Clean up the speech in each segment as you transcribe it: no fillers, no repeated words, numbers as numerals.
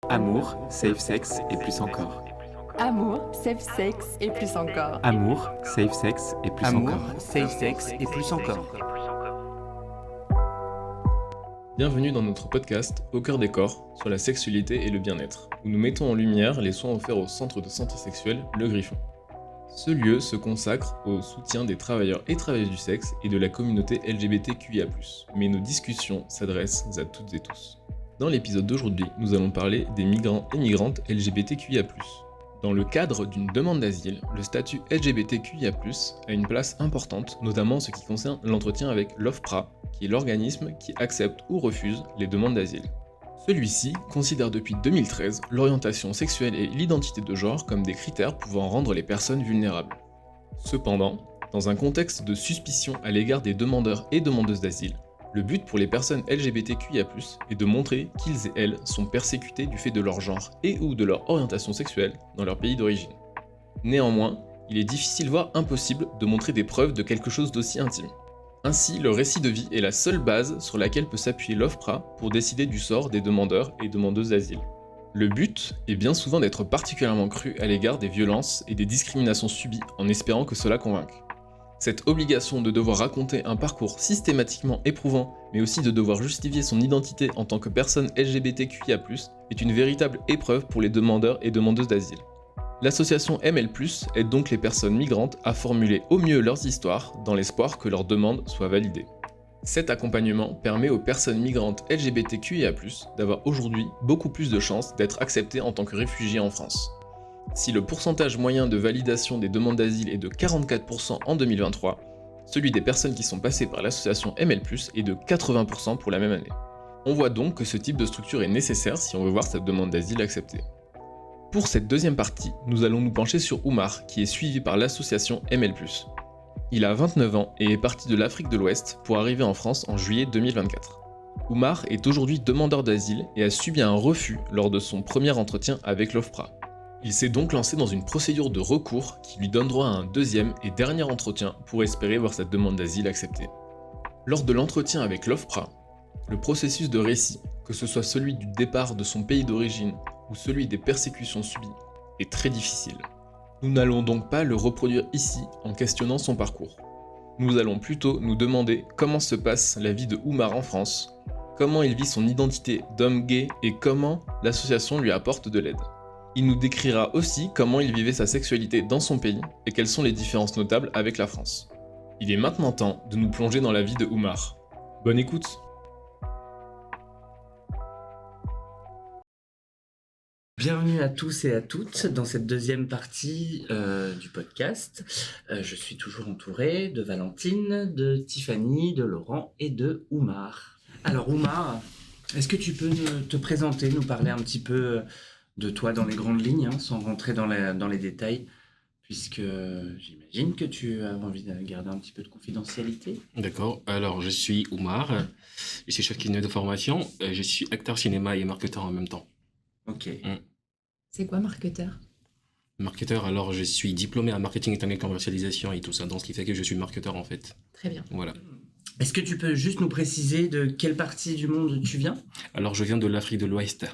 Amour, safe sex et plus encore. Amour, safe sex et plus encore. Amour, safe sex et plus Amour, encore. safe sex et plus encore. Bienvenue dans notre podcast Au cœur des corps sur la sexualité et le bien-être, où nous mettons en lumière les soins offerts au centre de santé sexuelle Le Griffon. Ce lieu se consacre au soutien des travailleurs et travailleuses du sexe et de la communauté LGBTQIA+, mais nos discussions s'adressent à toutes et tous. Dans l'épisode d'aujourd'hui, nous allons parler des migrants et migrantes LGBTQIA+. Dans le cadre d'une demande d'asile, le statut LGBTQIA+, a une place importante, notamment en ce qui concerne l'entretien avec l'OFPRA, qui est l'organisme qui accepte ou refuse les demandes d'asile. Celui-ci considère depuis 2013 l'orientation sexuelle et l'identité de genre comme des critères pouvant rendre les personnes vulnérables. Cependant, dans un contexte de suspicion à l'égard des demandeurs et demandeuses d'asile, le but pour les personnes LGBTQIA+, est de montrer qu'ils et elles sont persécutés du fait de leur genre et ou de leur orientation sexuelle dans leur pays d'origine. Néanmoins, il est difficile voire impossible de montrer des preuves de quelque chose d'aussi intime. Ainsi, le récit de vie est la seule base sur laquelle peut s'appuyer l'OFPRA pour décider du sort des demandeurs et demandeuses d'asile. Le but est bien souvent d'être particulièrement cru à l'égard des violences et des discriminations subies en espérant que cela convainque. Cette obligation de devoir raconter un parcours systématiquement éprouvant, mais aussi de devoir justifier son identité en tant que personne LGBTQIA+, est une véritable épreuve pour les demandeurs et demandeuses d'asile. L'association ML+, aide donc les personnes migrantes à formuler au mieux leurs histoires dans l'espoir que leurs demandes soient validées. Cet accompagnement permet aux personnes migrantes LGBTQIA+, d'avoir aujourd'hui beaucoup plus de chances d'être acceptées en tant que réfugiées en France. Si le pourcentage moyen de validation des demandes d'asile est de 44% en 2023, celui des personnes qui sont passées par l'association ML+, est de 80% pour la même année. On voit donc que ce type de structure est nécessaire si on veut voir cette demande d'asile acceptée. Pour cette deuxième partie, nous allons nous pencher sur Oumar, qui est suivi par l'association ML+. Il a 29 ans et est parti de l'Afrique de l'Ouest pour arriver en France en juillet 2024. Oumar est aujourd'hui demandeur d'asile et a subi un refus lors de son premier entretien avec l'OFPRA. Il s'est donc lancé dans une procédure de recours qui lui donne droit à un deuxième et dernier entretien pour espérer voir cette demande d'asile acceptée. Lors de l'entretien avec l'OFPRA, le processus de récit, que ce soit celui du départ de son pays d'origine ou celui des persécutions subies, est très difficile. Nous n'allons donc pas le reproduire ici en questionnant son parcours. Nous allons plutôt nous demander comment se passe la vie de Oumar en France, comment il vit son identité d'homme gay et comment l'association lui apporte de l'aide. Il nous décrira aussi comment il vivait sa sexualité dans son pays et quelles sont les différences notables avec la France. Il est maintenant temps de nous plonger dans la vie de Oumar. Bonne écoute! Bienvenue à tous et à toutes dans cette deuxième partie du podcast. Je suis toujours entouré de Valentine, de Tiffany, de Laurent et de Oumar. Alors Oumar, est-ce que tu peux te présenter, nous parler un petit peu de toi dans les grandes lignes, sans rentrer dans les détails, puisque j'imagine que tu as envie de garder un petit peu de confidentialité. D'accord, alors je suis Oumar, je suis chef cuisinier de formation, je suis acteur cinéma et marketeur en même temps. Ok. C'est quoi marketeur? Marketeur, alors je suis diplômé en marketing internet commercialisation et tout ça, donc ce qui fait que je suis marketeur en fait. Très bien. Voilà. Est-ce que tu peux juste nous préciser de quelle partie du monde tu viens? Alors je viens de l'Afrique de l'Ouest.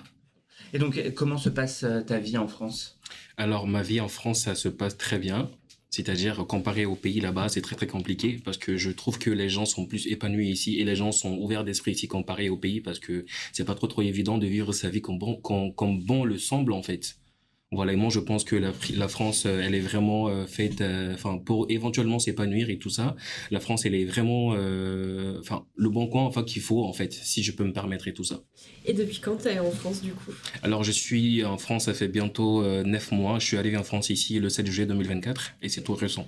Et donc comment se passe ta vie en France? Alors ma vie en France, ça se passe très bien. C'est-à-dire, comparé au pays là-bas, c'est très très compliqué parce que je trouve que les gens sont plus épanouis ici et les gens sont ouverts d'esprit ici comparé au pays parce que c'est pas trop évident de vivre sa vie comme bon le semble en fait. Voilà, et moi je pense que la France, elle est vraiment faite, pour éventuellement s'épanouir et tout ça. La France, elle est vraiment, le bon coin, qu'il faut en fait, si je peux me permettre et tout ça. Et depuis quand t'es en France du coup? Alors je suis en France, ça fait bientôt 9 mois. Je suis arrivé en France ici le 7 juillet 2024 et c'est tout récent.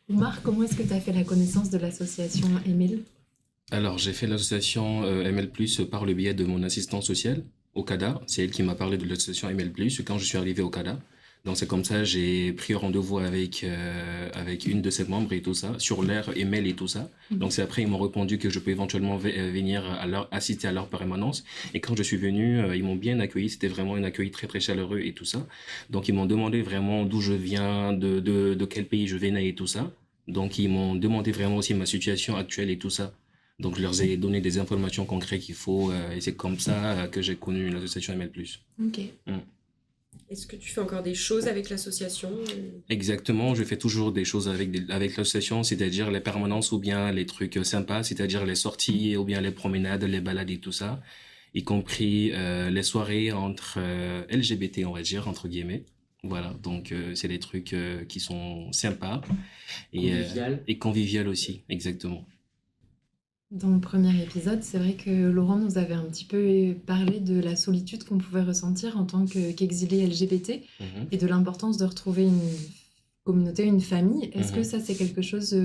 Oumar, comment est-ce que t'as fait la connaissance de l'association Emile? Alors j'ai fait l'association ML+, par le biais de mon assistante sociale au CADA. C'est elle qui m'a parlé de l'association ML+, quand je suis arrivé au CADA. Donc c'est comme ça, j'ai pris rendez-vous avec une de ses membres et tout ça, sur leur email et tout ça. Donc c'est après, ils m'ont répondu que je peux éventuellement venir assister à leur permanence. Et quand je suis venu, ils m'ont bien accueilli. C'était vraiment un accueil très très chaleureux et tout ça. Donc ils m'ont demandé vraiment d'où je viens, de quel pays je venais et tout ça. Donc ils m'ont demandé vraiment aussi ma situation actuelle et tout ça. Donc, je leur ai donné des informations concrètes qu'il faut, et c'est comme ça que j'ai connu l'association ML+. Ok. Est-ce que tu fais encore des choses avec l'association? Exactement, je fais toujours des choses avec l'association, c'est-à-dire les permanences ou bien les trucs sympas, c'est-à-dire les sorties ou bien les promenades, les balades et tout ça, y compris les soirées entre LGBT, on va dire, entre guillemets. Voilà, donc c'est des trucs qui sont sympas et convivial aussi, exactement. Dans le premier épisode, c'est vrai que Laurent nous avait un petit peu parlé de la solitude qu'on pouvait ressentir en tant qu'exilé LGBT Mhm. et de l'importance de retrouver une communauté, une famille. Est-ce que Mhm. ça, c'est quelque chose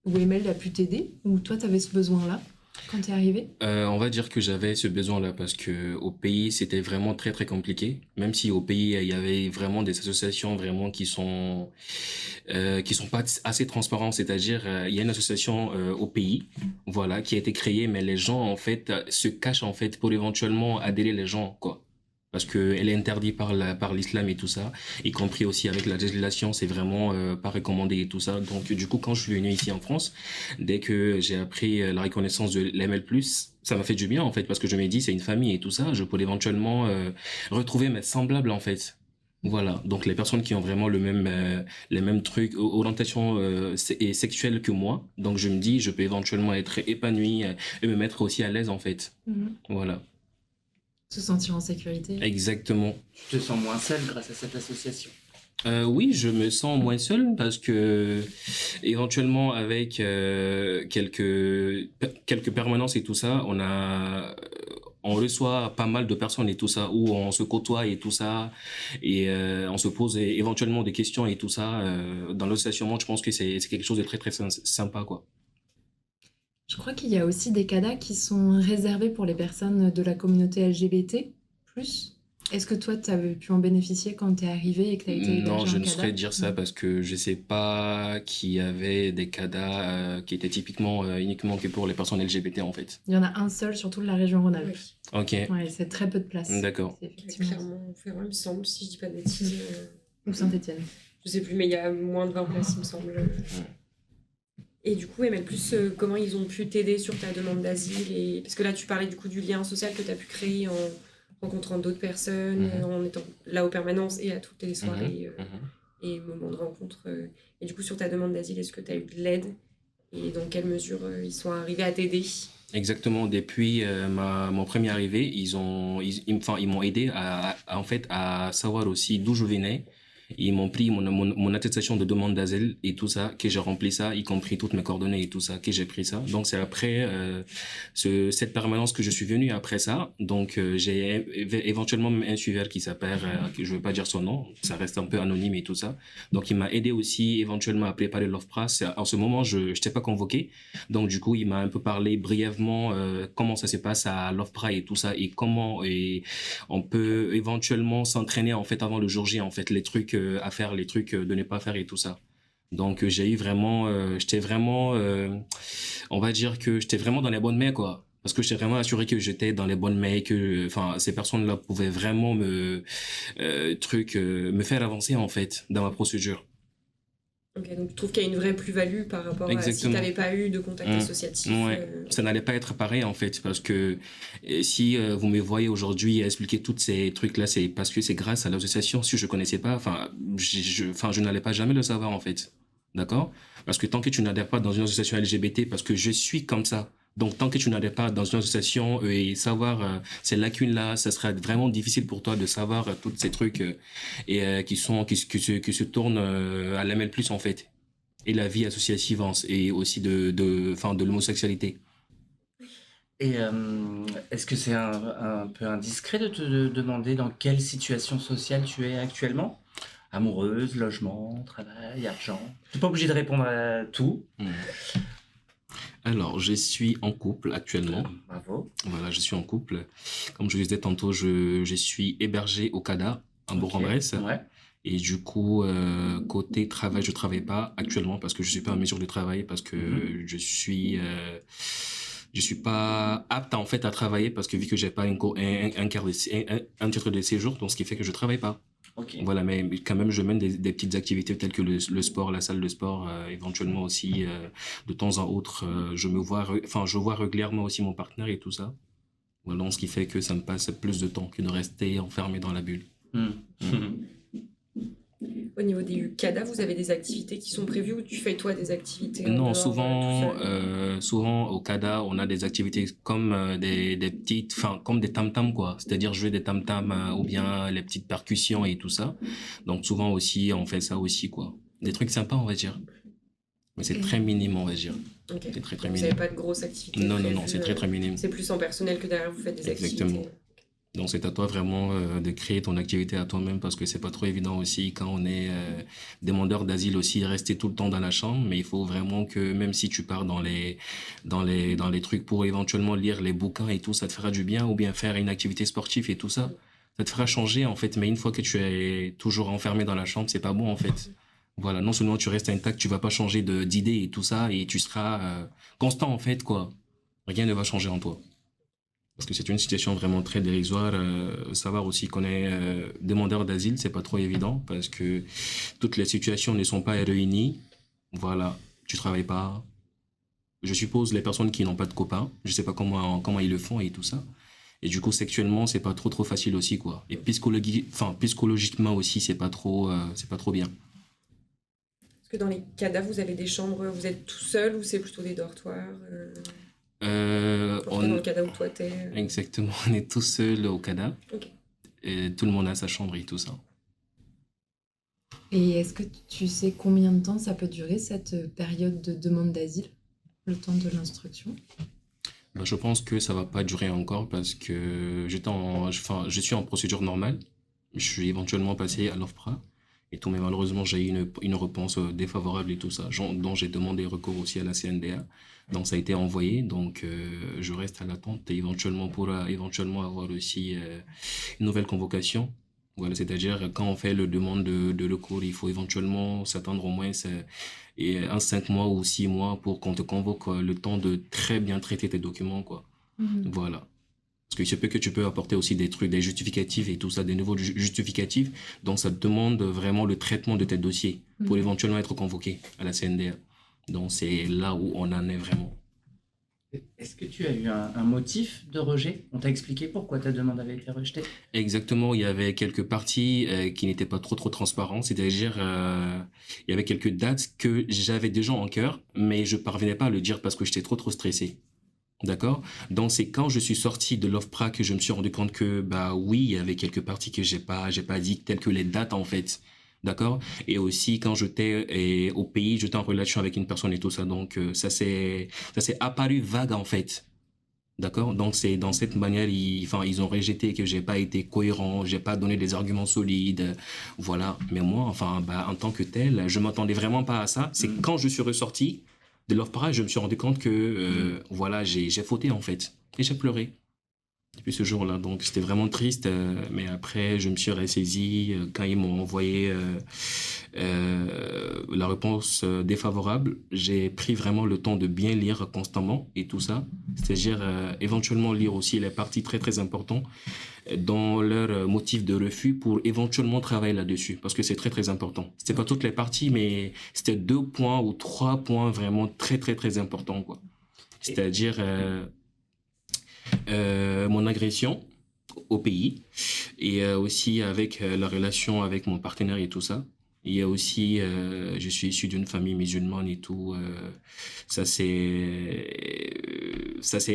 où Emel a pu t'aider? Ou toi, tu avais ce besoin-là quand tu es arrivé? On va dire que j'avais ce besoin-là parce que au pays c'était vraiment très très compliqué. Même si au pays il y avait vraiment des associations vraiment qui sont pas assez transparentes. C'est-à-dire il y a une association au pays, voilà, qui a été créée, mais les gens en fait se cachent en fait pour éventuellement adhérer les gens quoi. Parce que elle est interdite par l'islam et tout ça, y compris aussi avec la législation, c'est vraiment pas recommandé et tout ça. Donc du coup, quand je suis venu ici en France, dès que j'ai appris la reconnaissance de l'ML+, ça m'a fait du bien en fait, parce que je me dis c'est une famille et tout ça, je pourrais éventuellement retrouver mes semblables en fait. Voilà, donc les personnes qui ont vraiment les mêmes trucs, orientation et sexuelle que moi, donc je me dis je peux éventuellement être épanoui et me mettre aussi à l'aise en fait. Voilà. Se sentir en sécurité. Exactement. Tu te sens moins seul grâce à cette association? Oui, je me sens moins seul parce que éventuellement avec quelques permanences et tout ça, on reçoit pas mal de personnes et tout ça où on se côtoie et tout ça et on se pose éventuellement des questions et tout ça dans l'association. Je pense que c'est quelque chose de très très sympa quoi. Je crois qu'il y a aussi des CADA qui sont réservés pour les personnes de la communauté LGBT+. Est-ce que toi, tu avais pu en bénéficier quand tu es arrivé et que tu as été hébergé Non, je en ne CADA? saurais dire ça parce que je sais pas qu'il y avait des CADA qui étaient typiquement uniquement que pour les personnes LGBT en fait. Il y en a un seul sur toute la région Rhône-Alpes. Oui, Ok, Ouais, c'est très peu de place. d'accord. C'est effectivement. Clermont-Ferrand, il me semble, si je dis pas de bêtises. Ou Saint-Étienne. Je sais plus, mais il y a moins de 20 places, il me semble. Et du coup, ML+, comment ils ont pu t'aider sur ta demande d'asile Parce que là, tu parlais du coup du lien social que tu as pu créer en rencontrant d'autres personnes, en étant là aux permanences et à toutes les soirées et moments de rencontre. Et du coup, sur ta demande d'asile, est-ce que tu as eu de l'aide? Et dans quelle mesure ils sont arrivés à t'aider? Exactement. Depuis mon premier arrivée, ils m'ont aidé en fait à savoir aussi d'où je venais. Ils m'ont pris mon attestation de demande d'asile et tout ça, que j'ai rempli ça, y compris toutes mes coordonnées et tout ça, que j'ai pris ça. Donc c'est après cette permanence que je suis venu après ça. Donc j'ai éventuellement même un suiveur qui s'appelle, que je veux pas dire son nom, ça reste un peu anonyme et tout ça. Donc il m'a aidé aussi éventuellement à préparer l'OFPRA. En ce moment, je n'étais pas convoqué. Donc du coup, il m'a un peu parlé brièvement comment ça se passe à l'OFPRA et tout ça et comment on peut éventuellement s'entraîner en fait avant le jour J en fait les trucs à faire, les trucs de ne pas faire et tout ça. Donc j'ai eu vraiment, j'étais vraiment, on va dire que j'étais vraiment dans les bonnes mains quoi. Parce que j'étais vraiment assuré que j'étais dans les bonnes mains, que ces personnes-là pouvaient vraiment me faire avancer en fait dans ma procédure. Ok, donc tu trouves qu'il y a une vraie plus-value par rapport à si tu n'avais pas eu de contact associatif. Ouais. Ça n'allait pas être pareil en fait, parce que si vous me voyez aujourd'hui expliquer tous ces trucs-là, c'est parce que c'est grâce à l'association. Si je connaissais pas, je n'allais pas jamais le savoir en fait. D'accord? Parce que tant que tu n'adhères pas dans une association LGBT, parce que je suis comme ça. Donc, tant que tu n'adhères pas dans une association et savoir ces lacunes-là, ça sera vraiment difficile pour toi de savoir tous ces trucs qui se tournent à l'ML+, en fait. Et la vie associative et aussi de l'homosexualité. Et est-ce que c'est un peu indiscret de te demander dans quelle situation sociale tu es actuellement? Amoureuse, logement, travail, argent? Tu n'es pas obligé de répondre à tout. Alors, je suis en couple actuellement. Bravo. Voilà, je suis en couple. Comme je le disais tantôt, je suis hébergé au CADA, en Bourg-en-Bresse. Ouais. Et du coup, côté travail, je travaille pas actuellement parce que je suis pas en mesure de travailler, parce que je suis pas apte en fait à travailler parce que vu que j'ai pas un titre de séjour, donc ce qui fait que je travaille pas. Ok. Voilà, mais quand même, je mène des petites activités telles que le sport, la salle de sport, éventuellement aussi, de temps en autre, je vois régulièrement aussi mon partenaire et tout ça. Voilà, donc ce qui fait que ça me passe plus de temps que de rester enfermé dans la bulle. Au niveau des CADA, vous avez des activités qui sont prévues ou tu fais toi des activités en Non, dehors, souvent, tout seul souvent au CADA, on a des activités comme des petites, enfin comme des tam-tams quoi. C'est-à-dire jouer des tam-tams ou bien les petites percussions et tout ça. Donc souvent aussi, on fait ça aussi quoi. Des trucs sympas, on va dire. Mais c'est Ok. très minime, on va dire. Ok. C'est très très Vous minime. n'avez pas de grosses activités Non, prévues, c'est très très minime. c'est plus en personnel que derrière vous faites des Exactement. activités. Donc c'est à toi vraiment de créer ton activité à toi-même parce que c'est pas trop évident aussi quand on est demandeur d'asile aussi rester tout le temps dans la chambre, mais il faut vraiment que même si tu pars dans les trucs pour éventuellement lire les bouquins et tout, ça te fera du bien ou bien faire une activité sportive et tout ça. Ça te fera changer en fait, mais une fois que tu es toujours enfermé dans la chambre, c'est pas bon en fait. Voilà, non seulement tu restes intact, tu vas pas changer d'idée et tout ça et tu seras constant en fait quoi. Rien ne va changer en toi. Parce que c'est une situation vraiment très dérisoire. Savoir aussi qu'on est demandeur d'asile, c'est pas trop évident parce que toutes les situations ne sont pas réunies. Voilà, tu travailles pas. Je suppose les personnes qui n'ont pas de copains, je sais pas comment ils le font et tout ça. Et du coup, sexuellement, c'est pas trop facile aussi quoi. Et psychologiquement aussi, c'est pas trop bien. Est-ce que dans les CADA, vous avez des chambres, vous êtes tout seul ou c'est plutôt des dortoirs Dans le CADA où toi t'es Exactement, on est tous seuls au CADA. Ok. Et tout le monde a sa chambre et tout ça. Et est-ce que tu sais combien de temps ça peut durer cette période de demande d'asile, le temps de l'instruction? Ben, je pense que ça va pas durer encore parce que je suis en procédure normale. Je suis éventuellement passé à l'OFPRA et tout, mais malheureusement, j'ai eu une réponse défavorable et tout ça, dont j'ai demandé recours aussi à la CNDA. Donc, ça a été envoyé. Donc, je reste à l'attente et éventuellement pour éventuellement avoir aussi une nouvelle convocation. Voilà, c'est-à-dire quand on fait le demande de recours, il faut éventuellement s'attendre au moins un 5 mois ou 6 mois pour qu'on te convoque le temps de très bien traiter tes documents, quoi. Voilà. Parce qu'il se peut que tu peux apporter aussi des trucs, des justificatifs et tout ça, des nouveaux justificatifs. Donc, ça te demande vraiment le traitement de tes dossiers pour éventuellement être convoqué à la CNDA. Donc, c'est là où on en est vraiment. Est-ce que tu as eu un motif de rejet? On t'a expliqué pourquoi ta demande avait été rejetée? Exactement, il y avait quelques parties qui n'étaient pas trop transparentes, c'est-à-dire il y avait quelques dates que j'avais déjà en cœur, mais je parvenais pas à le dire parce que j'étais trop stressé. D'accord? Donc c'est quand je suis sorti de l'OFPRA que je me suis rendu compte que bah oui, il y avait quelques parties que j'ai pas dit, telles que les dates en fait. D'accord? Et aussi quand j'étais au pays, j'étais en relation avec une personne et tout ça, donc ça s'est apparu vague en fait. D'accord? Donc c'est dans cette manière, ils ont rejeté que j'ai pas été cohérent, j'ai pas donné des arguments solides, voilà. Mais moi, en tant que tel, je m'attendais vraiment pas à ça. C'est quand je suis ressorti de l'OFPRA, je me suis rendu compte que voilà, j'ai fauté en fait et j'ai pleuré depuis ce jour-là. Donc c'était vraiment triste, mais après je me suis ressaisi quand ils m'ont envoyé la réponse défavorable. J'ai pris vraiment le temps de bien lire constamment et tout ça, c'est-à-dire éventuellement lire aussi les parties très importantes dans leur motif de refus pour éventuellement travailler là-dessus parce que c'est très important. C'était pas toutes les parties, mais c'était 2 points ou 3 points vraiment très importants quoi. C'est-à-dire mon agression au pays et aussi avec la relation avec mon partenaire et tout ça. Il y a aussi, je suis issu d'une famille musulmane et tout. Ça s'est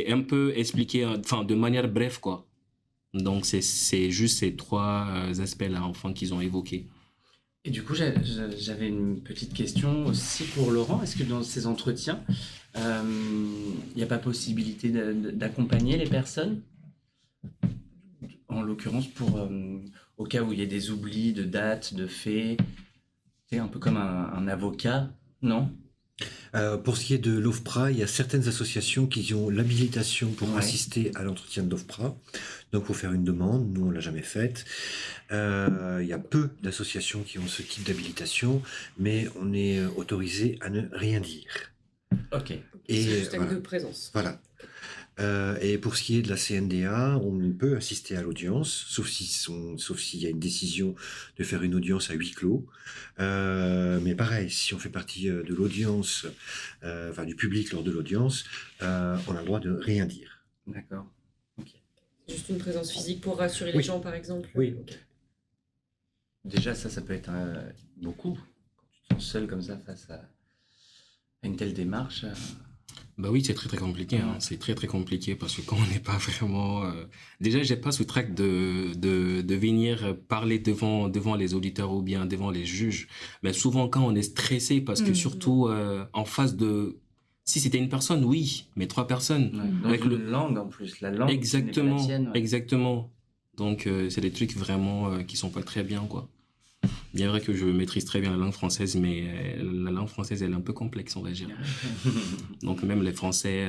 un peu expliqué, de manière brève quoi. Donc c'est juste ces 3 aspects-là, qu'ils ont évoqués. Et du coup, j'avais une petite question aussi pour Laurent. Est-ce que dans ces entretiens, il n'y a pas possibilité d'accompagner les personnes? En l'occurrence, au cas où il y a des oublis de dates, de faits, c'est un peu comme un avocat, non? Pour ce qui est de l'OFPRA, il y a certaines associations qui ont l'habilitation pour assister à l'entretien de l'OFPRA. Donc, pour faire une demande, nous, on ne l'a jamais faite. Il y a peu d'associations qui ont ce type d'habilitation, mais on est autorisé à ne rien dire. Ok. C'est juste acte de présence. Voilà. Et pour ce qui est de la CNDA, on peut assister à l'audience, sauf s'il y a une décision de faire une audience à huis clos. Mais pareil, si on fait partie de l'audience, enfin du public lors de l'audience, on a le droit de rien dire. D'accord. Juste une présence physique pour rassurer les Oui. gens, par exemple. Oui. Ok. Déjà, ça peut être beaucoup. Quand tu te sens seul comme ça face à une telle démarche. Bah oui, c'est très très compliqué. Hein. C'est très très compliqué parce que quand on n'est pas vraiment. Déjà, j'ai pas ce trac de venir parler devant les auditeurs ou bien devant les juges. Mais souvent, quand on est stressé, parce que surtout en face de. Si c'était une personne, oui, mais 3 personnes. Ouais, dans Avec une langue en plus, la langue Exactement, qui n'est pas la tienne, ouais. exactement. Donc, c'est des trucs vraiment qui sont pas très bien, quoi. Bien vrai que je maîtrise très bien la langue française, mais la langue française, elle est un peu complexe, on va dire. Donc, même les Français,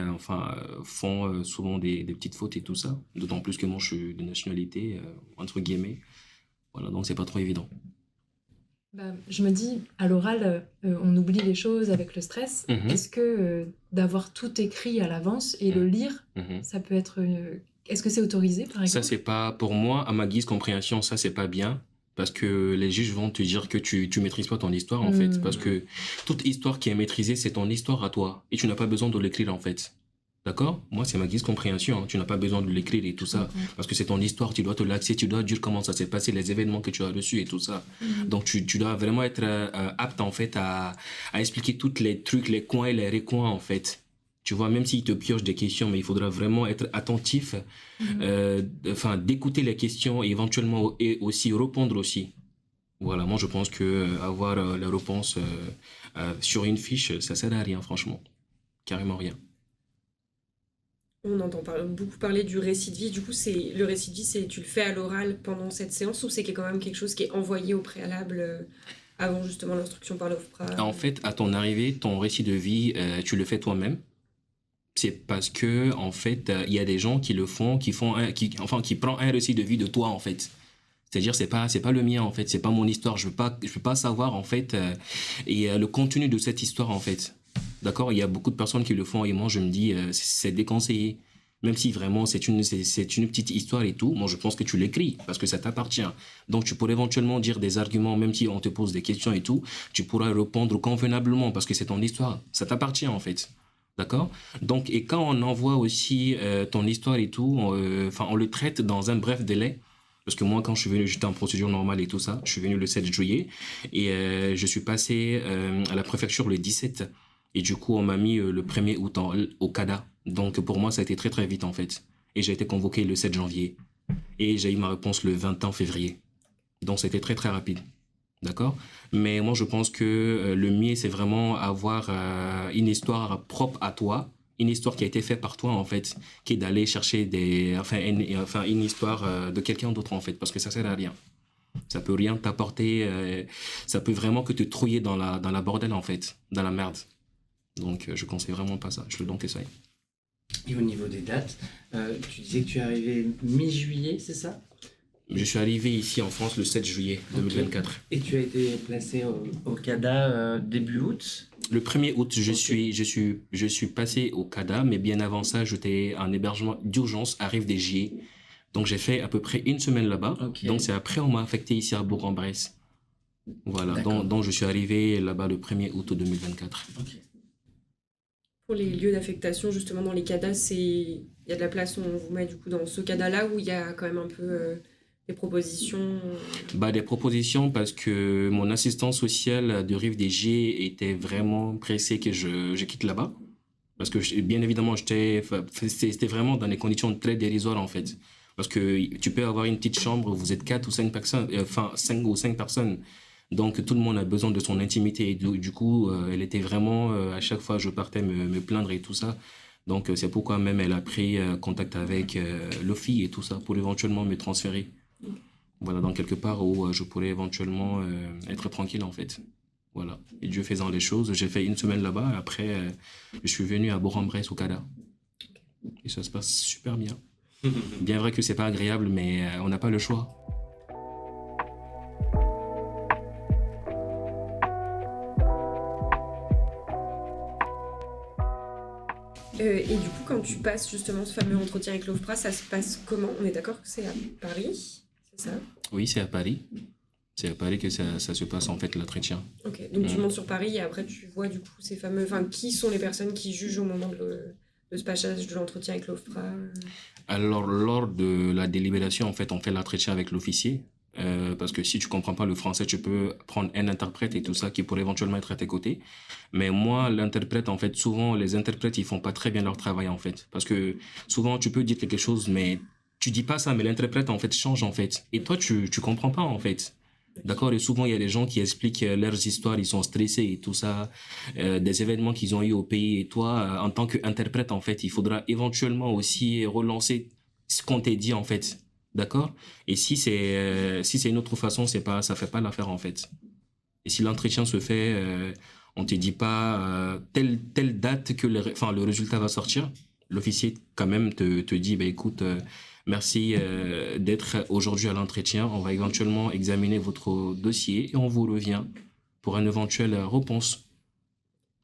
font souvent des petites fautes et tout ça. D'autant plus que moi, je suis de nationalité, entre guillemets. Voilà, donc c'est pas trop évident. Bah, je me dis, à l'oral, on oublie les choses avec le stress. Mhm. Est-ce que d'avoir tout écrit à l'avance et le lire, Mhm. ça peut être... Est-ce que c'est autorisé, par Ça, exemple? c'est pas, pour moi, à ma guise compréhension, ça, c'est pas bien. Parce que les juges vont te dire que tu maîtrises pas ton histoire, en fait. Parce que toute histoire qui est maîtrisée, c'est ton histoire à toi. Et tu n'as pas besoin de l'écrire, en fait. D'accord? Moi, c'est ma guise compréhension. Hein. Tu n'as pas besoin de l'écrire et tout ça. Parce que c'est ton histoire. Tu dois te l'axer. Tu dois dire comment ça s'est passé, les événements que tu as reçus et tout ça. Donc, tu dois vraiment être apte, en fait, à expliquer tous les trucs, les coins et les recoins, en fait. Tu vois, même s'il te pioche des questions, mais il faudra vraiment être attentif, d'écouter les questions et éventuellement et aussi répondre aussi. Voilà, moi je pense que avoir la réponse sur une fiche, ça sert à rien, franchement. Carrément rien. On entend beaucoup parler du récit de vie. Du coup, le récit de vie, tu le fais à l'oral pendant cette séance ou c'est quand même quelque chose qui est envoyé au préalable avant justement l'instruction par l'OFPRA? En fait, à ton arrivée, ton récit de vie, tu le fais toi-même. C'est parce que en fait, il y a des gens qui le font, qui prend un récit de vie de toi en fait. C'est-à-dire c'est pas le mien en fait, c'est pas mon histoire. Je veux pas savoir en fait le contenu de cette histoire en fait. D'accord? Il y a beaucoup de personnes qui le font et moi je me dis c'est déconseillé. Même si vraiment c'est une petite histoire et tout, moi je pense que tu l'écris parce que ça t'appartient. Donc tu pourrais éventuellement dire des arguments, même si on te pose des questions et tout, tu pourras répondre convenablement parce que c'est ton histoire. Ça t'appartient en fait. D'accord? Donc, et quand on envoie aussi ton histoire et tout, on le traite dans un bref délai. Parce que moi, quand je suis venu, j'étais en procédure normale et tout ça. Je suis venu le 7 juillet et je suis passé à la préfecture le 17. Et du coup, on m'a mis le 1er août au CADA. Donc, pour moi, ça a été très, très vite en fait. Et j'ai été convoqué le 7 janvier. Et j'ai eu ma réponse le 21 février. Donc, c'était très, très rapide. D'accord? Mais moi, je pense que le mieux, c'est vraiment avoir une histoire propre à toi, une histoire qui a été faite par toi, en fait, qui est d'aller chercher une histoire de quelqu'un d'autre, en fait, parce que ça sert à rien. Ça peut rien t'apporter, ça peut vraiment que te trouiller dans la bordel, en fait, dans la merde. Donc, je conseille vraiment pas ça. Je le conseille. Et au niveau des dates, tu disais que tu es arrivé mi-juillet, c'est ça? Je suis arrivé ici en France le 7 juillet 2024. Et tu as été placé au CADA début août? Le 1er août, je suis passé au CADA, mais bien avant ça, j'étais en hébergement d'urgence à Rive-des-Gier. Donc j'ai fait à peu près une semaine là-bas. Okay. Donc c'est après on m'a affecté ici à Bourg-en-Bresse. Voilà, donc je suis arrivé là-bas le 1er août 2024. Okay. Pour les lieux d'affectation, justement dans les CADA, il y a de la place où on vous met du coup dans ce CADA-là où il y a quand même un peu... des propositions? Des propositions parce que mon assistant social de Rive-des-Gier était vraiment pressé que je quitte là-bas. Parce que bien évidemment, c'était vraiment dans des conditions très dérisoires en fait. Parce que tu peux avoir une petite chambre où vous êtes 4 ou 5 personnes, 5 ou 5 personnes. Donc tout le monde a besoin de son intimité. Et du coup, elle était vraiment, à chaque fois je partais me plaindre et tout ça. Donc c'est pourquoi même elle a pris contact avec l'OFI et tout ça pour éventuellement me transférer. Voilà, dans quelque part où je pourrais éventuellement être tranquille en fait. Voilà. Et Dieu faisant les choses, j'ai fait une semaine là-bas. Après, je suis venu à Bourg-en-Bresse au CADA. Et ça se passe super bien. Bien vrai que c'est pas agréable, mais on n'a pas le choix. Et Et du coup, quand tu passes justement ce fameux entretien avec l'OFPRA, ça se passe comment? On est d'accord que c'est à Paris, c'est ça? Oui, c'est à Paris. C'est à Paris que ça se passe en fait l'entretien. Ok, donc tu montes sur Paris et après tu vois du coup ces fameux... Enfin, qui sont les personnes qui jugent au moment de ce passage de l'entretien avec l'OFPRA? Alors, lors de la délibération, en fait, on fait l'entretien avec l'officier. Parce que si tu comprends pas le français, tu peux prendre un interprète et tout ça qui pourrait éventuellement être à tes côtés. Mais moi, l'interprète, en fait, souvent, les interprètes, ils font pas très bien leur travail, en fait. Parce que souvent, tu peux dire quelque chose, mais tu dis pas ça, mais l'interprète, en fait, change, en fait. Et toi, tu comprends pas, en fait. D'accord? Et souvent, il y a des gens qui expliquent leurs histoires, ils sont stressés et tout ça, des événements qu'ils ont eu au pays. Et toi, en tant qu'interprète, en fait, il faudra éventuellement aussi relancer ce qu'on t'a dit, en fait. D'accord? Et si c'est une autre façon, ça fait pas l'affaire, en fait. Et si l'entretien se fait, on te dit pas telle date que le résultat va sortir. L'officier, quand même, te dit, bah, écoute, merci d'être aujourd'hui à l'entretien. On va éventuellement examiner votre dossier et on vous revient pour une éventuelle réponse.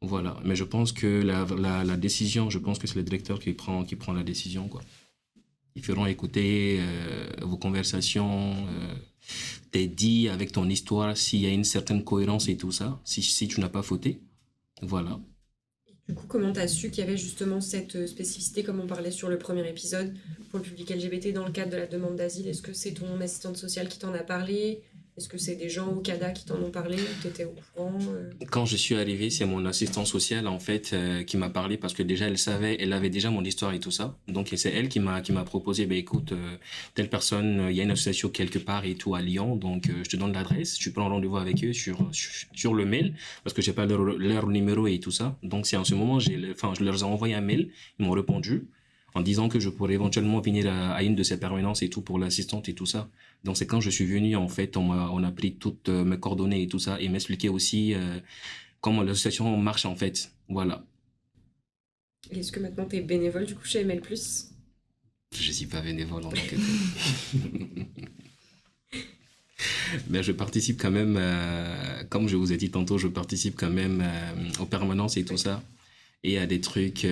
Voilà. Mais je pense que la décision, je pense que c'est le directeur qui prend la décision, quoi. Ils feront écouter vos conversations, tes dits avec ton histoire, s'il y a une certaine cohérence et tout ça, si tu n'as pas fauté. Voilà. Du coup, comment t'as su qu'il y avait justement cette spécificité, comme on parlait sur le premier épisode, pour le public LGBT dans le cadre de la demande d'asile? Est-ce que c'est ton assistante sociale qui t'en a parlé? Est-ce que c'est des gens au CADA qui t'en ont parlé? Ou t'étais au courant? Quand je suis arrivé, c'est mon assistante sociale en fait qui m'a parlé parce que déjà elle avait déjà mon histoire et tout ça. Donc c'est elle qui m'a proposé, bah écoute, telle personne, il y a une association quelque part et tout à Lyon, donc je te donne l'adresse, tu prends rendez-vous avec eux sur le mail parce que j'ai pas leur numéro et tout ça. Donc c'est en ce moment je leur ai envoyé un mail, ils m'ont répondu en disant que je pourrais éventuellement venir à une de ces permanences et tout pour l'assistante et tout ça. Donc c'est quand je suis venu, en fait, on a pris toutes mes coordonnées et tout ça et m'expliquer aussi comment l'association marche, en fait. Voilà. Et est-ce que maintenant t'es bénévole du coup chez ML+? Je suis pas bénévole en tant que tel. Mais je participe quand même, comme je vous ai dit tantôt, je participe quand même aux permanences et tout ça. Et à des trucs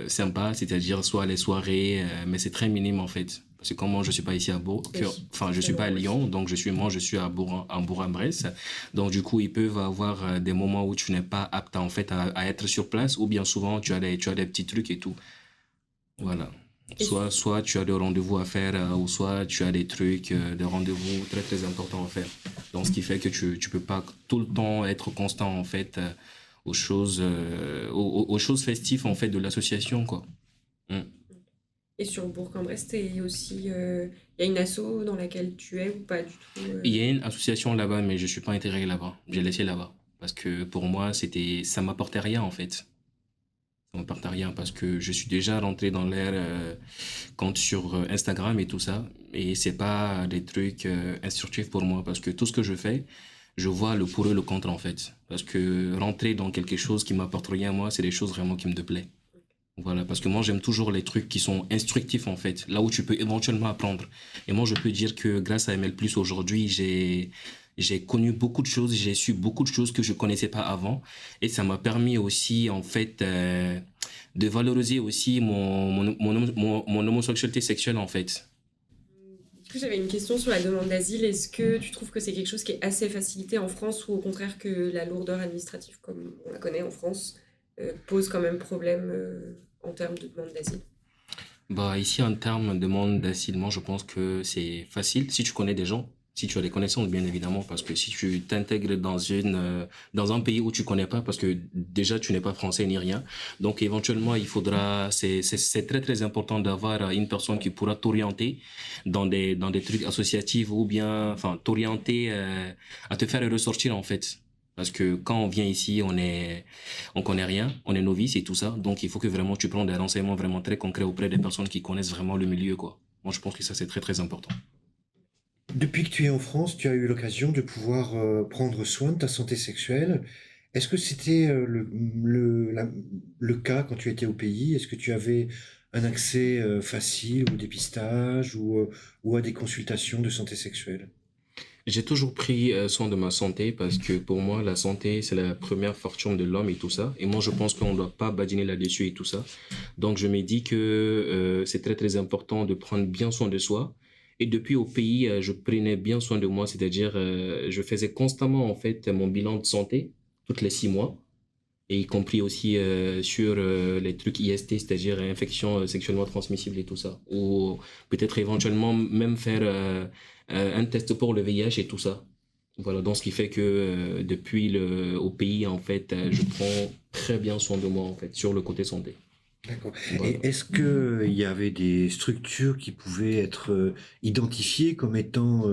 sympas, c'est-à-dire soit les soirées, mais c'est très minime en fait. Parce que comme moi je suis pas ici à je suis pas à Lyon, donc je suis à Bourg-en-Bresse. Donc du coup ils peuvent avoir des moments où tu n'es pas apte en fait à être sur place, ou bien souvent tu as des petits trucs et tout. Voilà. Soit tu as des rendez-vous à faire, ou soit tu as des trucs, des rendez-vous très très importants à faire. Donc ce qui fait que tu peux pas tout le temps être constant en fait. Aux choses festives en fait de l'association quoi. Et sur Bourg-en-Bresse, t'es aussi, il y a une asso dans laquelle tu es ou pas du tout? Il y a une association là-bas, mais je suis pas intégré là-bas. J'ai laissé là-bas parce que pour moi ça m'apportait rien en fait. Ça m'apportait rien parce que je suis déjà rentré dans l'ère compte sur Instagram et tout ça, et c'est pas des trucs instructifs pour moi parce que tout ce que je fais, je vois le pour et le contre en fait. Parce que rentrer dans quelque chose qui m'apporte rien à moi, c'est des choses vraiment qui me déplaisent. Voilà, parce que moi j'aime toujours les trucs qui sont instructifs en fait, là où tu peux éventuellement apprendre. Et moi je peux dire que grâce à ML+, aujourd'hui, j'ai connu beaucoup de choses, j'ai su beaucoup de choses que je connaissais pas avant. Et ça m'a permis aussi en fait de valoriser aussi mon homosexualité sexuelle en fait. Du coup, j'avais une question sur la demande d'asile. Est-ce que tu trouves que c'est quelque chose qui est assez facilité en France, ou au contraire que la lourdeur administrative, comme on la connaît en France, pose quand même problème en termes de demande d'asile? Bah, ici, en termes de demande d'asile, moi, je pense que c'est facile si tu connais des gens, si tu as des connaissances, bien évidemment, parce que si tu t'intègres dans un pays où tu connais pas, parce que déjà, tu n'es pas français ni rien. Donc, éventuellement, c'est très, très important d'avoir une personne qui pourra t'orienter dans des trucs associatifs ou bien, enfin, t'orienter, à te faire ressortir, en fait. Parce que quand on vient ici, on connaît rien, on est novice et tout ça. Donc, il faut que vraiment tu prennes des renseignements vraiment très concrets auprès des personnes qui connaissent vraiment le milieu, quoi. Moi, je pense que ça, c'est très, très important. Depuis que tu es en France, tu as eu l'occasion de pouvoir prendre soin de ta santé sexuelle. Est-ce que c'était le cas quand tu étais au pays? Est-ce que tu avais un accès facile au dépistage ou à des consultations de santé sexuelle? J'ai toujours pris soin de ma santé parce que pour moi, la santé, c'est la première fortune de l'homme et tout ça. Et moi, je pense qu'on ne doit pas badiner là-dessus et tout ça. Donc, je me dis que c'est très, très important de prendre bien soin de soi. Et depuis au pays, je prenais bien soin de moi, c'est-à-dire je faisais constamment en fait mon bilan de santé toutes les 6 mois, et y compris aussi sur les trucs IST, c'est-à-dire infections sexuellement transmissibles et tout ça. Ou peut-être éventuellement même faire un test pour le VIH et tout ça. Voilà, donc ce qui fait que depuis au pays, en fait, je prends très bien soin de moi, en fait, sur le côté santé. D'accord. Voilà. Et est-ce qu'il y avait des structures qui pouvaient être identifiées comme étant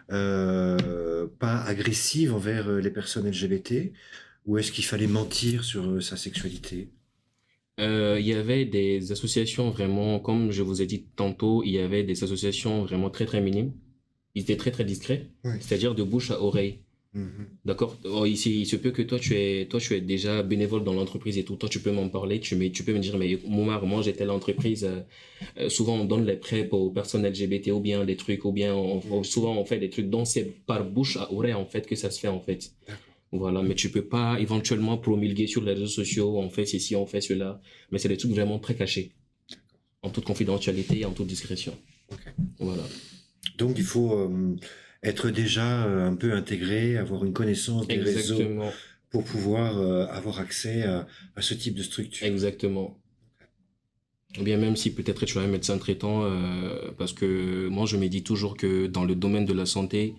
pas agressives envers les personnes LGBT? Ou est-ce qu'il fallait mentir sur sa sexualité? Il y avait des associations vraiment, comme je vous ai dit tantôt, il y avait des associations vraiment très très minimes. Ils étaient très très discrets, Oui. c'est-à-dire de bouche à oreille. Mhm. D'accord? Oh, ici, il se peut que toi, tu es déjà bénévole dans l'entreprise et tout. Toi, tu peux m'en parler. Tu peux me dire, mais Moumar, moi, j'étais à l'entreprise. Souvent, on donne les prêts aux personnes LGBT ou bien des trucs, ou bien souvent, on fait des trucs. Donc, c'est par bouche à oreille, en fait, que ça se fait, en fait. Voilà. Mais tu peux pas éventuellement promulguer sur les réseaux sociaux, on fait ceci, on fait cela. Mais c'est des trucs vraiment très cachés. En toute confidentialité et en toute discrétion. Ok. Voilà. Donc il faut être déjà un peu intégré, avoir une connaissance des réseaux Exactement. pour pouvoir avoir accès à ce type de structure. Exactement. Ou bien même si peut-être tu as un médecin traitant, parce que moi je me dis toujours que dans le domaine de la santé,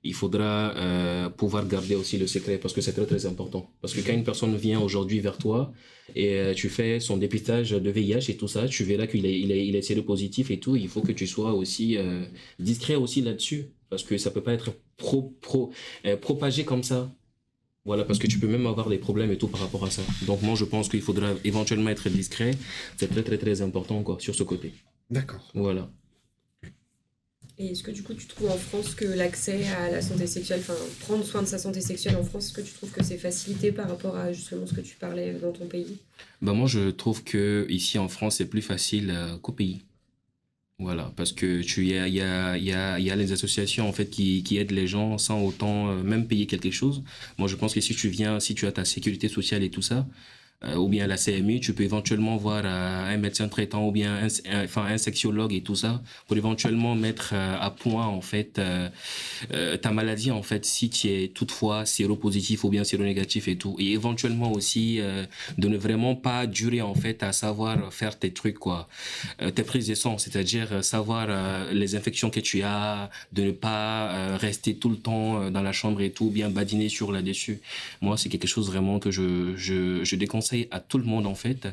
il faudra pouvoir garder aussi le secret parce que c'est très très important. Parce que quand une personne vient aujourd'hui vers toi et tu fais son dépistage de VIH et tout ça, tu verras qu'il est séropositif et tout. Il faut que tu sois aussi discret aussi là-dessus parce que ça peut pas être propagé comme ça. Voilà, parce que tu peux même avoir des problèmes et tout par rapport à ça. Donc moi je pense qu'il faudra éventuellement être discret. C'est très très très important quoi sur ce côté. D'accord. Voilà. Et est-ce que du coup tu trouves en France que l'accès à la santé sexuelle, enfin prendre soin de sa santé sexuelle en France, est-ce que tu trouves que c'est facilité par rapport à justement ce que tu parlais dans ton pays? Bah moi je trouve que ici en France c'est plus facile qu'au pays. Voilà, parce que il y a les associations en fait qui aident les gens sans autant même payer quelque chose. Moi je pense que si tu viens, si tu as ta sécurité sociale et tout ça, ou bien la CMU, tu peux éventuellement voir un médecin traitant ou bien un sexologue et tout ça pour éventuellement mettre à point en fait ta maladie en fait si tu es toutefois séropositif ou bien séronégatif et tout, et éventuellement aussi de ne vraiment pas durer en fait à savoir faire tes trucs quoi, tes prises de sang, c'est-à-dire savoir les infections que tu as, de ne pas rester tout le temps dans la chambre et tout, bien badiner sur là-dessus. Moi c'est quelque chose vraiment que je déconseille à tout le monde en fait.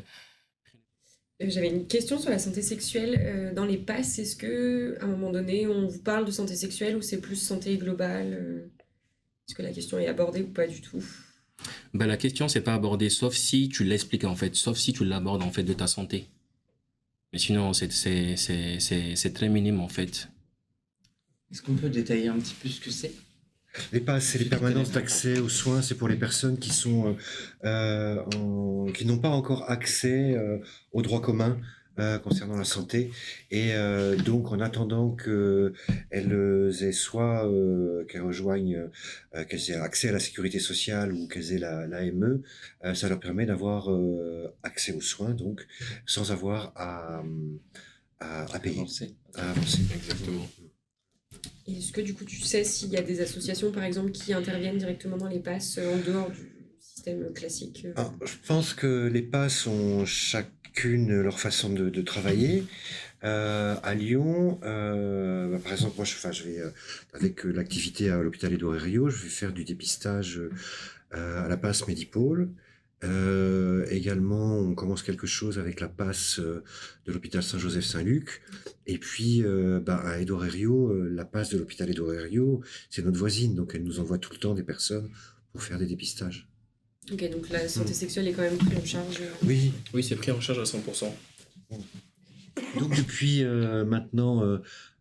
J'avais une question sur la santé sexuelle. Dans les passes, est-ce que à un moment donné, on vous parle de santé sexuelle ou c'est plus santé globale? Est-ce que la question est abordée ou pas du tout? Ben, la question c'est pas abordée sauf si tu l'expliques en fait, sauf si tu l'abordes en fait de ta santé. Mais sinon c'est très minime en fait. Est-ce qu'on peut détailler un petit peu ce que c'est? Les PASS, c'est les permanences d'accès aux soins, c'est pour les personnes qui sont qui n'ont pas encore accès aux droits communs concernant la santé, et donc en attendant qu'elles aient soit qu'elles rejoignent, qu'elles aient accès à la sécurité sociale ou qu'elles aient l'AME, ça leur permet d'avoir accès aux soins, donc sans avoir à payer, Avancer. à avancer. Exactement. Et est-ce que du coup, tu sais s'il y a des associations, par exemple, qui interviennent directement dans les passes en dehors du système classique? Ah, je pense que les PASS ont chacune leur façon de travailler. À Lyon, par exemple, moi, je vais avec l'activité à l'hôpital Édouard Herriot, je vais faire du dépistage à la PASS Medipôle. Également, on commence quelque chose avec la PASS de l'hôpital Saint-Joseph-Saint-Luc. Et puis, à Édouard Herriot, la PASS de l'hôpital Édouard Herriot, c'est notre voisine, donc elle nous envoie tout le temps des personnes pour faire des dépistages. Ok, donc la santé sexuelle est quand même prise en charge. Oui, Oui, c'est pris en charge à 100%. donc depuis maintenant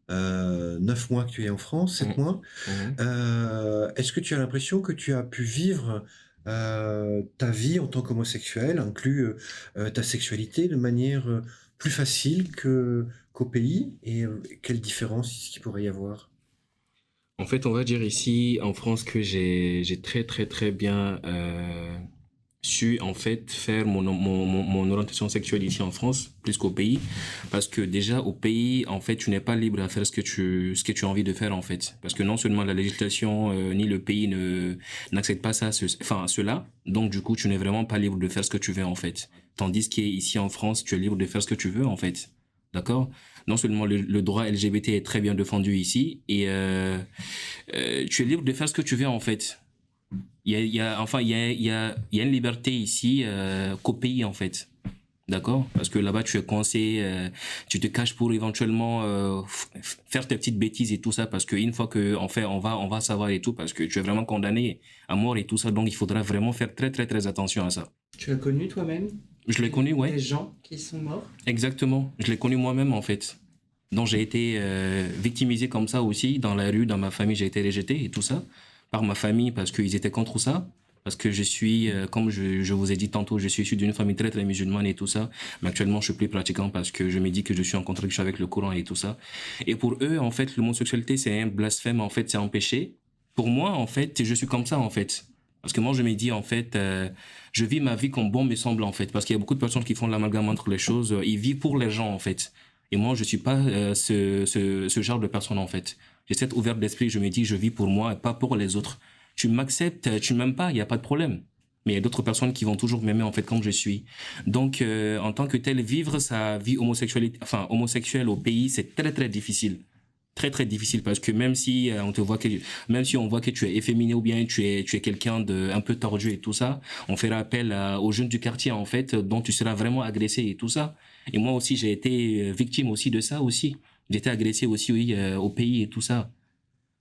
9 mois que tu es en France, 7 mois, est-ce que tu as l'impression que tu as pu vivre ta vie en tant qu'homosexuel, inclus ta sexualité, de manière plus facile qu'au pays, et quelle différence est-ce qu'il pourrait y avoir? En fait, on va dire ici en France que j'ai très très très bien su en fait faire mon orientation sexuelle ici en France plus qu'au pays, parce que déjà au pays en fait tu n'es pas libre à faire ce que tu as envie de faire en fait, parce que non seulement la législation ni le pays ne n'accepte pas ça, cela, donc du coup tu n'es vraiment pas libre de faire ce que tu veux en fait, tandis qu'ici en France tu es libre de faire ce que tu veux en fait. D'accord? Non seulement le droit LGBT est très bien défendu ici, et tu es libre de faire ce que tu veux en fait. Il y a une liberté ici qu'au pays en fait. D'accord? Parce que là-bas, tu es coincé, tu te caches pour éventuellement faire tes petites bêtises et tout ça, parce qu'une fois que en fait, on va savoir et tout, parce que tu es vraiment condamné à mort et tout ça, donc il faudra vraiment faire très très très attention à ça. Tu as connu toi-même Je l'ai connu, ouais. des gens qui sont morts? Exactement, je l'ai connu moi-même en fait. Donc j'ai été victimisé comme ça aussi, dans la rue, dans ma famille, j'ai été rejeté et tout ça, par ma famille parce qu'ils étaient contre ça. Parce que je suis, comme je vous ai dit tantôt, je suis issu d'une famille très très musulmane et tout ça. Mais actuellement, je suis plus pratiquant parce que je me dis que je suis en contradiction avec le Coran et tout ça. Et pour eux, en fait, l'homosexualité, c'est un blasphème, en fait, c'est un péché. Pour moi, en fait, je suis comme ça, en fait. Parce que moi, je me dis, en fait, je vis ma vie comme bon me semble, en fait. Parce qu'il y a beaucoup de personnes qui font l'amalgame entre les choses. Ils vivent pour les gens, en fait. Et moi, je suis pas ce genre de personne, en fait. J'ai cette ouverture d'esprit, je me dis, je vis pour moi et pas pour les autres. Tu m'acceptes, tu m'aimes pas, il n'y a pas de problème. Mais il y a d'autres personnes qui vont toujours m'aimer, en fait, comme je suis. Donc, en tant que tel, vivre sa vie homosexuelle au pays, c'est très, très difficile. Très, très difficile, parce que même si on voit que tu es efféminé ou bien tu es quelqu'un de un peu tordu et tout ça, on fera appel aux jeunes du quartier, en fait, dont tu seras vraiment agressé et tout ça. Et moi aussi, j'ai été victime aussi de ça aussi. J'ai été agressé aussi, oui, au pays et tout ça,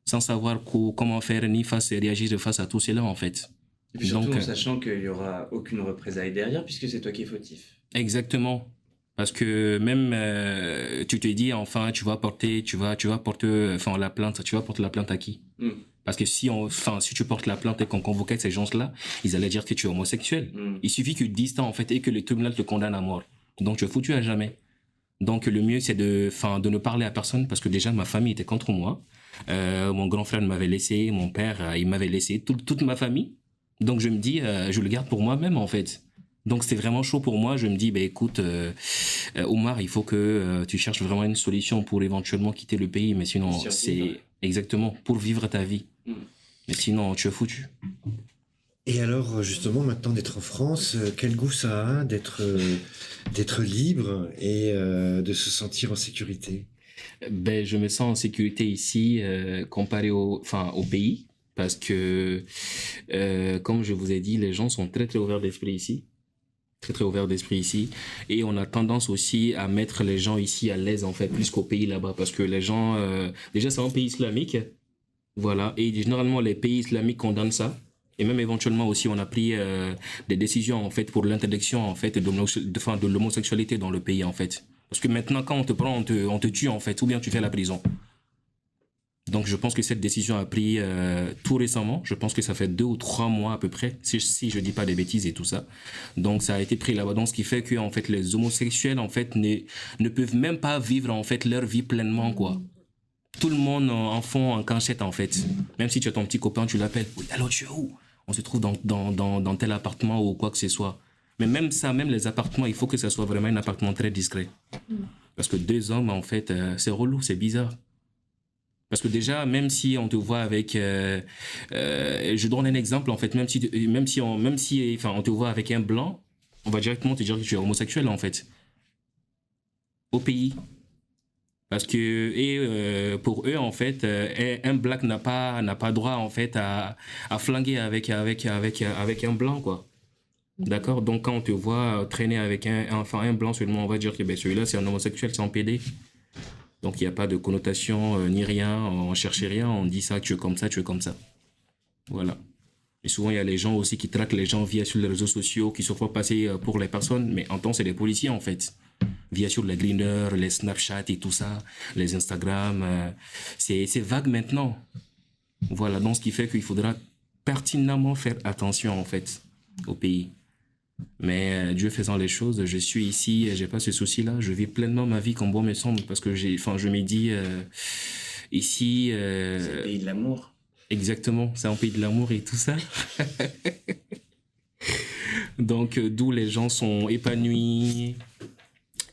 sans savoir comment faire ni réagir face à tout cela, en fait. Et puis surtout Donc, en sachant qu'il n'y aura aucune représailles derrière, puisque c'est toi qui es fautif. exactement. Parce que même tu te dis enfin tu vas porter la plainte, tu vas porter la plainte à qui? Parce que si tu portes la plainte et qu'on convoquait ces gens-là, ils allaient dire que tu es homosexuel. Il suffit qu'ils disent ça en fait et que le tribunal te condamne à mort. Donc tu es foutu à jamais. Donc le mieux c'est de ne parler à personne, parce que déjà ma famille était contre moi. Mon grand frère m'avait laissé, mon père il m'avait laissé, toute ma famille. Donc je me dis je le garde pour moi-même en fait. Donc c'était vraiment chaud pour moi. Je me dis écoute Omar, il faut que tu cherches vraiment une solution pour éventuellement quitter le pays, mais sinon c'est exactement pour vivre ta vie. Mais sinon tu es foutu. Et alors, justement, maintenant d'être en France, quel goût ça a d'être libre et de se sentir en sécurité? Je me sens en sécurité ici comparé au pays, parce que comme je vous ai dit, les gens sont très très ouverts d'esprit ici. Très très ouverts d'esprit ici, et on a tendance aussi à mettre les gens ici à l'aise en fait plus qu'au pays là-bas, parce que les gens déjà c'est un pays islamique, voilà, et généralement les pays islamiques condamnent ça. Et même éventuellement aussi, on a pris des décisions en fait pour l'interdiction en fait de l'homosexualité dans le pays en fait. Parce que maintenant, quand on te prend, on te tue en fait, ou bien tu fais la prison. Donc je pense que cette décision a pris tout récemment. Je pense que ça fait 2 ou 3 mois à peu près, si je dis pas des bêtises et tout ça. Donc ça a été pris là-bas. Donc ce qui fait que en fait les homosexuels en fait ne peuvent même pas vivre en fait leur vie pleinement quoi. Tout le monde en fond en cachette en fait. Même si tu as ton petit copain, tu l'appelles. Oui, alors tu es où? On se trouve dans tel appartement ou quoi que ce soit. Mais même ça, même les appartements, il faut que ça soit vraiment un appartement très discret. Parce que 2 hommes, en fait, c'est relou, c'est bizarre. Parce que déjà, même si on te voit avec... je donne un exemple, en fait, même si on te voit avec un blanc, on va directement te dire que tu es homosexuel, en fait. Au pays. Parce que pour eux en fait un black n'a pas droit en fait à flinguer avec un blanc quoi. D'accord? Donc quand on te voit traîner avec un blanc seulement, on va dire que celui-là c'est un homosexuel, c'est un PD. Donc il n'y a pas de connotation ni rien, on cherche rien, on dit ça, tu es comme ça, tu es comme ça. Voilà. Et souvent il y a les gens aussi qui traquent les gens via sur les réseaux sociaux, qui se font passer pour les personnes, mais en temps c'est des policiers en fait. Via sur les Grindr, les Snapchat et tout ça, les Instagram, c'est vague maintenant. Voilà, donc ce qui fait qu'il faudra pertinemment faire attention en fait au pays. Mais Dieu faisant les choses, je suis ici, j'ai pas ce souci-là, je vis pleinement ma vie comme bon me semble, parce que je me dis, Ici, C'est le pays de l'amour. exactement, c'est un pays de l'amour et tout ça. Donc, d'où les gens sont épanouis,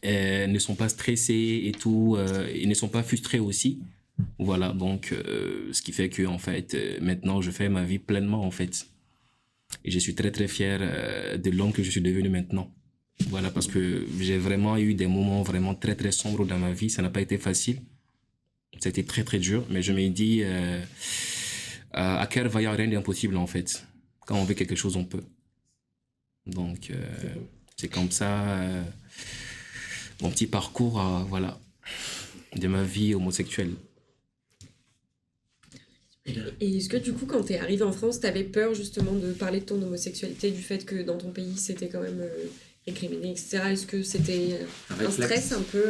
ne sont pas stressés et tout, et ne sont pas frustrés aussi. Voilà, donc, ce qui fait que, en fait, maintenant, je fais ma vie pleinement, en fait. Et je suis très, très fier de l'homme que je suis devenu maintenant. Voilà, parce que j'ai vraiment eu des moments vraiment très, très sombres dans ma vie. Ça n'a pas été facile. Ça a été très, très dur. Mais je me dis, à cœur vaillant, rien n'est impossible, en fait. Quand on veut quelque chose, on peut. Donc, c'est comme ça mon petit parcours, voilà, de ma vie homosexuelle. Et est-ce que du coup, quand t'es arrivé en France, t'avais peur justement de parler de ton homosexualité, du fait que dans ton pays c'était quand même récriminé, etc. Est-ce que c'était un stress un peu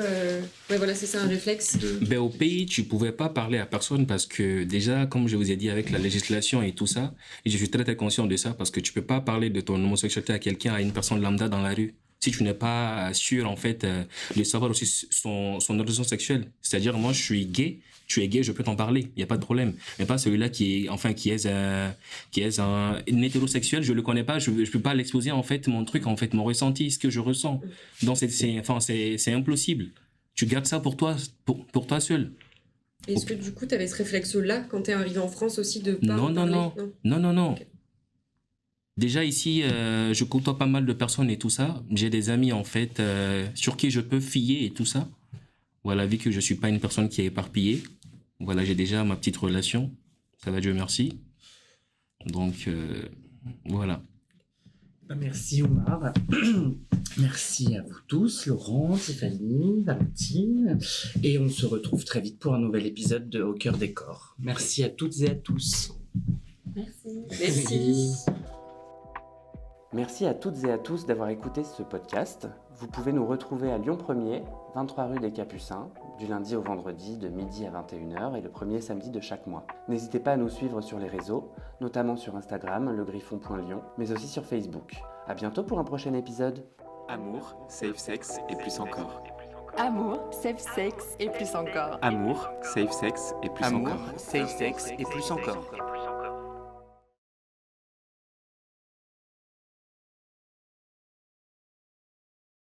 Ouais, voilà, c'est ça, un réflexe. Ben, au pays, tu pouvais pas parler à personne parce que déjà, comme je vous ai dit, avec la législation et tout ça, et je suis très très conscient de ça parce que tu peux pas parler de ton homosexualité à quelqu'un, à une personne lambda dans la rue. Si tu n'es pas sûr, en fait, de savoir aussi son orientation sexuelle. C'est-à-dire, moi, je suis gay, tu es gay, je peux t'en parler, il n'y a pas de problème. Mais pas celui-là qui est un hétérosexuel, je le connais pas, je peux pas l'exposer, en fait, mon truc, en fait, mon ressenti, ce que je ressens. Donc, c'est impossible. Tu gardes ça pour toi, pour toi seul. Est-ce que du coup, t'avais ce réflexe-là quand t'es arrivé en France aussi de pas en Non. parler Non. Ok. Déjà ici, je côtoie pas mal de personnes et tout ça. J'ai des amis en fait sur qui je peux fier et tout ça. Voilà, vu que je suis pas une personne qui est éparpillée. Voilà, j'ai déjà ma petite relation. Ça va, Dieu merci. Donc voilà. Merci Omar. Merci à vous tous, Laurent, Tiffany, Valentine. Et on se retrouve très vite pour un nouvel épisode de Au cœur des corps. Merci à toutes et à tous. Merci. Merci à toutes et à tous d'avoir écouté ce podcast. Vous pouvez nous retrouver à Lyon 1er, 23 rue des Capucins, du lundi au vendredi de midi à 21h et le premier samedi de chaque mois. N'hésitez pas à nous suivre sur les réseaux, notamment sur Instagram, legriffon.lyon, mais aussi sur Facebook. À bientôt pour un prochain épisode. Amour, safe sex et plus encore. Amour, safe sex et plus encore. Amour, safe sex et plus encore. Safe sex et plus encore.